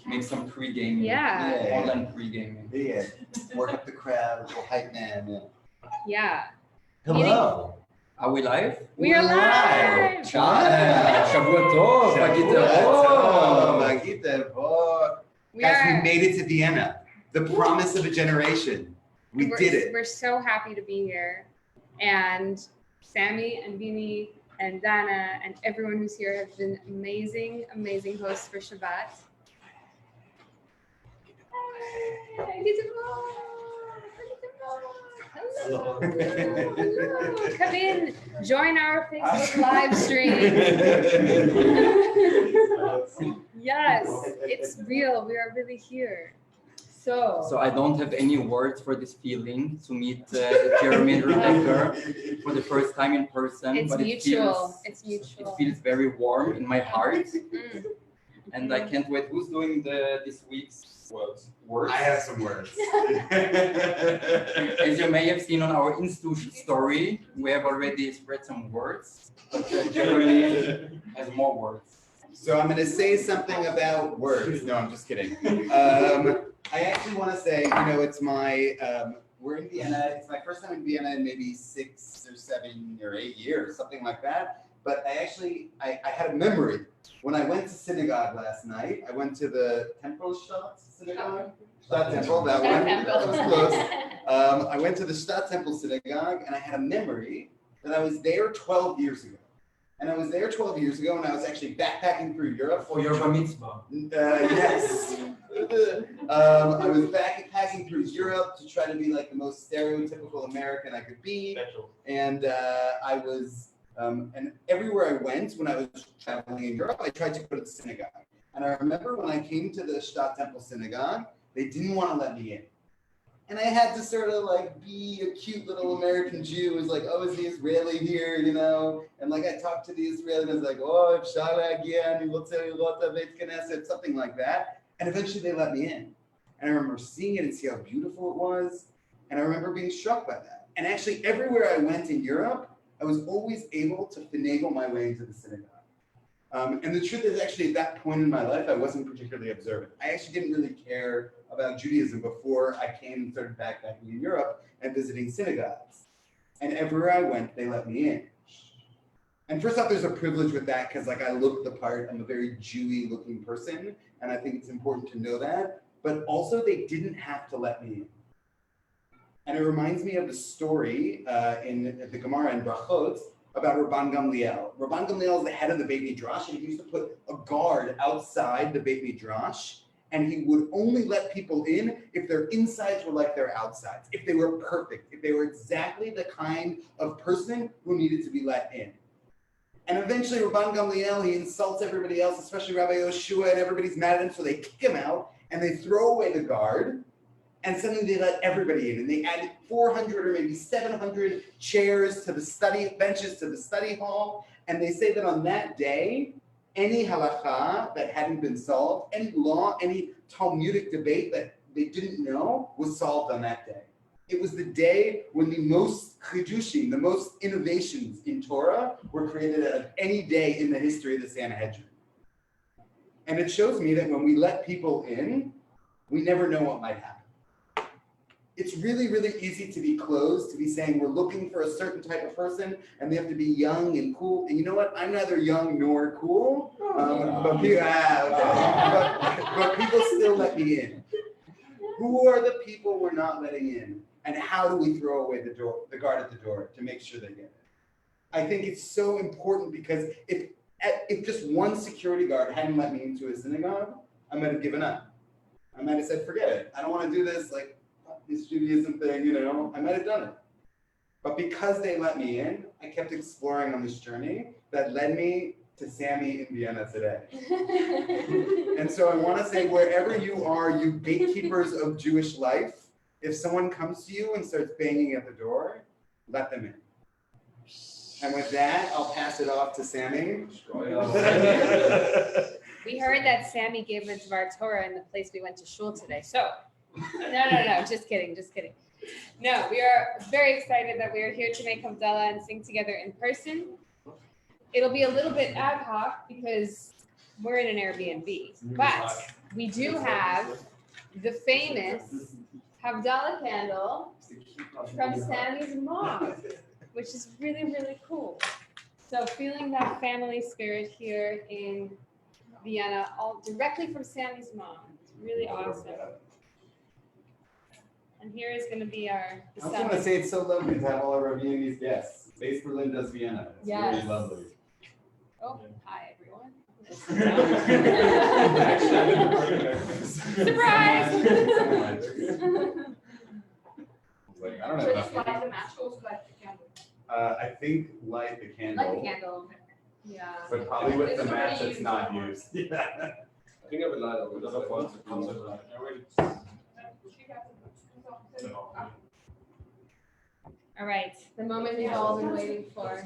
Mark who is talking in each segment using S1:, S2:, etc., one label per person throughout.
S1: make some pre-gaming.
S2: Yeah.
S1: Online pre-gaming.
S3: Yeah. Work up the crowd, little hype man.
S2: Yeah.
S3: Hello.
S1: Are we live?
S2: We are live.
S1: Shavua tov,
S3: Magita tov. Guys, we made it to Vienna. The promise of a generation. We did it.
S2: We're so happy to be here. And Sammy and Vini and Dana and everyone who's here have been amazing, amazing hosts for Shabbat. Hello. Hello. Come in, join our Facebook live stream. Yes, it's real. We are really here. So
S1: I don't have any words for this feeling to meet Jeremy and Rebecca for the first time in person.
S2: It's
S1: but
S2: mutual.
S1: It feels very warm in my heart. And I can't wait. Who's doing this week's words?
S3: I have some words.
S1: As you may have seen on our institution story, we have already spread some words, but Jeremy has more words.
S3: So I'm going to say something about words. No, I'm just kidding. I actually want to say, it's my, we're in Vienna. It's my first time in Vienna in maybe 6 or 7 or 8 years, something like that. But I had a memory. When I went to synagogue last night, I went to the Tempelstadt synagogue. Stadttempel, that one. That was close. I went to the Stadttempel synagogue, and I had a memory that I was there 12 years ago. And I was there 12 years ago, and I was actually backpacking through Europe.
S1: For your bar mitzvah.
S3: Yes. I was backpacking through Europe to try to be like the most stereotypical American I could be. And I was, and everywhere I went when I was traveling in Europe, I tried to go to the synagogue. And I remember when I came to the Stadttempel synagogue, they didn't want to let me in. And I had to sort of like be a cute little American Jew who's like, oh, is the Israeli here, And like I talked to the Israeli and I was like, oh, something like that. And eventually they let me in. And I remember seeing it and see how beautiful it was. And I remember being struck by that. And actually everywhere I went in Europe, I was always able to finagle my way into the synagogue. And the truth is actually at that point in my life, I wasn't particularly observant. I actually didn't really care about Judaism before I came and started backpacking in Europe and visiting synagogues. And everywhere I went, they let me in. And first off, there's a privilege with that because like I look the part, I'm a very Jewy looking person. And I think it's important to know that. But also they didn't have to let me in. And it reminds me of the story in the Gemara in Brachot about Rabban Gamliel. Rabban Gamliel is the head of the Beit Midrash, and he used to put a guard outside the Beit Midrash, and he would only let people in if their insides were like their outsides, if they were perfect, if they were exactly the kind of person who needed to be let in. And eventually Rabban Gamliel, he insults everybody else, especially Rabbi Yoshua, and everybody's mad at him, so they kick him out, and they throw away the guard, and suddenly they let everybody in, and they added 400 or maybe 700 chairs to the study, benches to the study hall, and they say that on that day, any halakha that hadn't been solved, any law, any Talmudic debate that they didn't know was solved on that day. It was the day when the most chidushim, the most innovations in Torah were created out of any day in the history of the Sanhedrin. And it shows me that when we let people in, we never know what might happen. It's really, really easy to be closed, to be saying we're looking for a certain type of person and they have to be young and cool. And you know what? I'm neither young nor cool, but people still let me in. Who are the people we're not letting in? And how do we throw away the guard at the door to make sure they get it? I think it's so important because if just one security guard hadn't let me into a synagogue, I might have given up. I might have said, forget it. I don't want to do this. Like, this Judaism thing, I might have done it. But because they let me in, I kept exploring on this journey that led me to Sammy in Vienna today. And so I want to say, wherever you are, you gatekeepers of Jewish life, if someone comes to you and starts banging at the door, let them in. And with that, I'll pass it off to Sammy.
S2: We heard that Sammy gave a Dvar Torah in the place we went to shul today. So, no, just kidding. No, we are very excited that we are here to make Havdallah and sing together in person. It'll be a little bit ad hoc because we're in an Airbnb, but we do have the famous Havdallah candle from Sammy's mom, which is really, really cool. So feeling that family spirit here in Vienna, all directly from Sammy's mom. It's really awesome. And here is going to be our.
S3: I just want to say it's so lovely to have all our Viennese guests. Base Berlin does Vienna. It's
S2: Yes.
S3: really lovely.
S2: Oh, hi everyone.
S3: Surprise! Like, I don't know.
S4: Just light the match or light the candle?
S3: I think light the candle.
S2: Light the candle. Yeah.
S3: But probably with the
S4: It's
S3: match
S4: already
S3: that's not
S4: used.
S3: used. Yeah.
S5: I think I would lie with other ones.
S2: All right, the moment we've all been waiting for.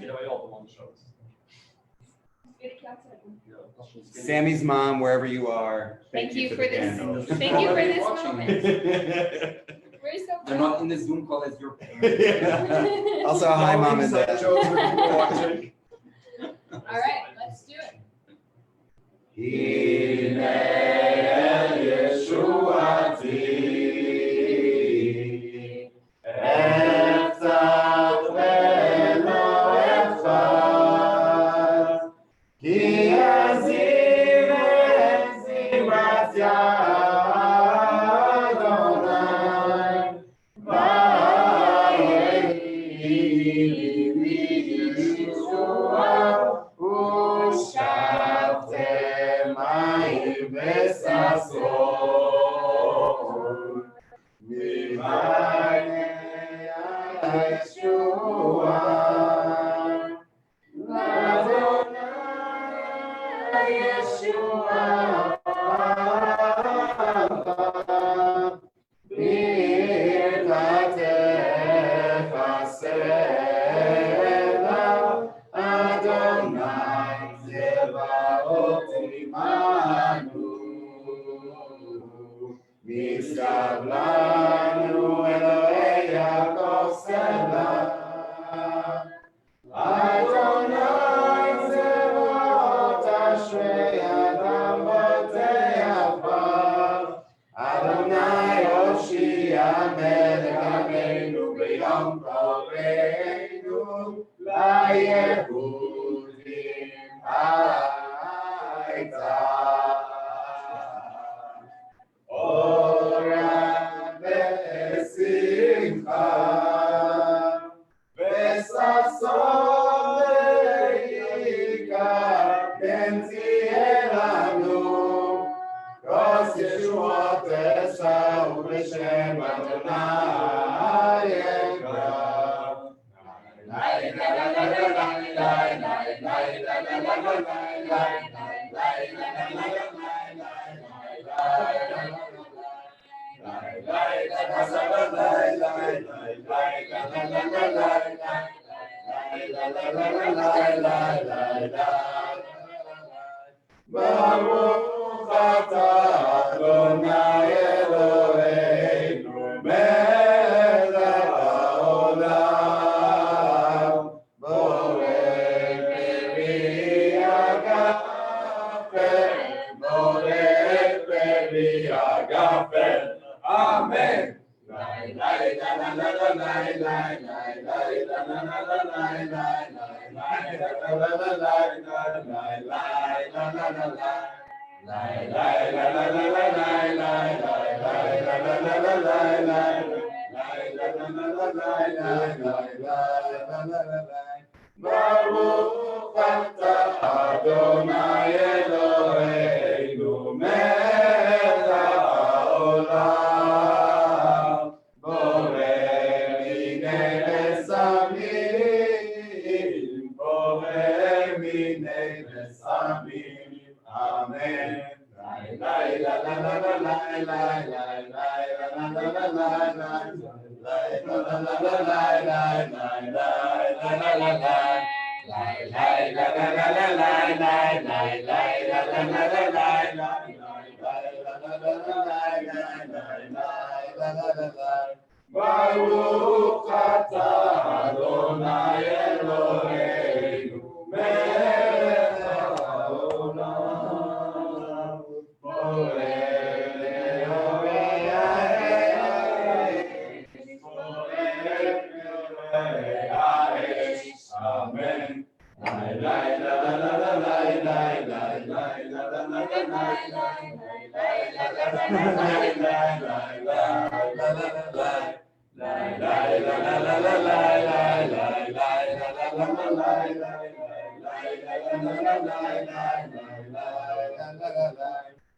S3: Sammy's mom, wherever you are.
S2: Thank you for
S3: the
S2: this.
S3: candle.
S2: Thank you for this
S1: Watching
S2: moment.
S1: it.
S2: We're so
S1: They're
S2: proud.
S1: not in the Zoom call as your parents.
S3: Yeah. Also, hi, mom and dad.
S2: All right, let's do it.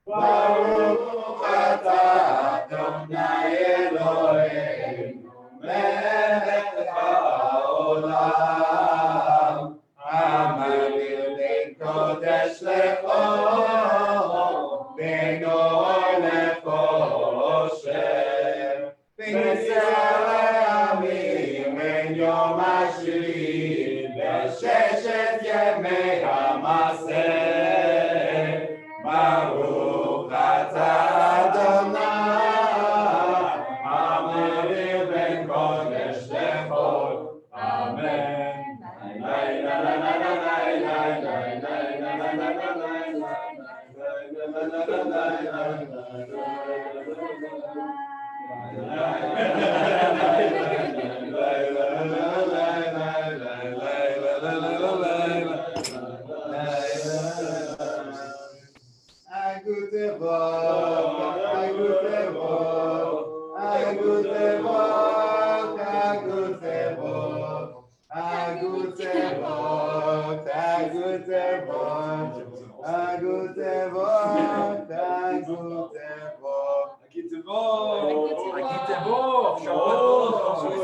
S3: Baruch atah Adonai Eloheinu melech haolam המבדיל בין קודש לחול, בין אור לחושך, בין ישראל לעמים, בין יום השביעי לששת ימי המעשה. ברוך אתה אדוני, המבדיל בין קודש לחול. אמן.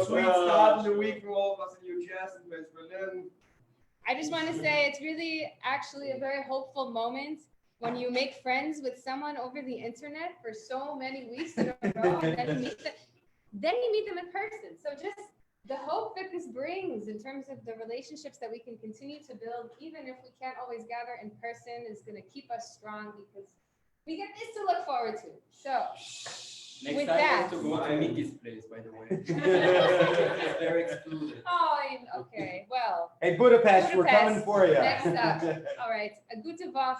S5: Sweet start in the week for all of us in EUJS&Base Berlin.
S2: I just want to say it's really actually a very hopeful moment when you make friends with someone over the internet for so many weeks in a row, and then you meet them in person. So just the hope that this brings in terms of the relationships that we can continue to build, even if we can't always gather in person, is going to keep us strong because we get this to look forward to. So
S1: Next
S2: with
S1: time
S2: that,
S1: we have to go to Mickey's place, by the way. It's very excluded.
S2: okay, well.
S6: Hey, Budapest, we're coming for you.
S2: Next up. All right, a gute Woche.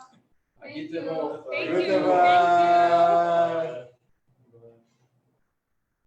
S2: Thank you.
S1: Woche.
S2: Thank you.
S3: Gute
S2: Thank you.
S3: Woche.